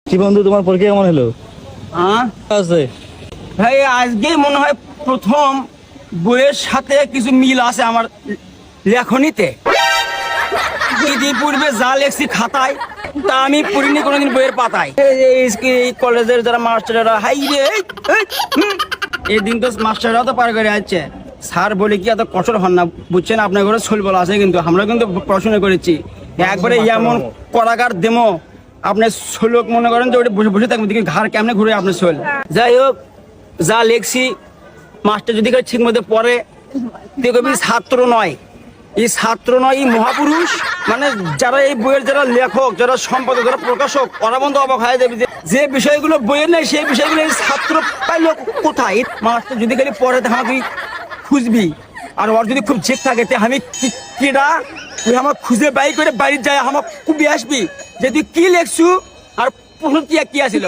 কি বন্ধু, তোমার পরীক্ষা কেমন হলো? আছে ভাই আজকে মনে হয় প্রথম বইয়ের সাথে কিছু মিল আছে আমার লেখনীতে। পূর্বে যা লেখছি খাতায় তা আমি পড়িনি কোনোদিন বইয়ের পাতায়। এই কলেজের যারা মাস্টাররা হাই রে এই দিন তো মাস্টাররাও তো পার করে আসছে। স্যার বলে কি এত কঠোর হন না, বুঝছেন? আপনার ঘরে শোল বলা আছে, কিন্তু আমরা কিন্তু পড়াশোনা করেছি। একবারে এমন কড়াকার দেমো আপনার শোলক মনে করেন যে ওটা বসে বসে থাকবেন, দেখি ঘাড় কেমনে ঘুরে আপনার শোল। যাই হোক, যা লেখছি মাস্টার যদি ঠিক মধ্যে পড়ে দেখবি ছাত্র নয়, এই ছাত্র নয়, এই মহাপুরুষ। মানে যারা এই বইয়ের যারা লেখক, যারা সম্পাদক, যারা প্রকাশক, ওরা বন্ধু অবাক হয়ে যাবে যে বিষয়গুলো বইয়ের নেই সেই বিষয়গুলো এই ছাত্র পাইলো কোথায়। মাস্টার যদি খালি পড়ে তা আমাকে খুঁজবি, আর ওর যদি খুব জেদ থাকে আমি কেডা তুই আমার খুঁজে বাই করে বাড়ি যায় আমার খুবই আসবি যে তুই কি লেখছু আর প্রশ্ন কি আসিল।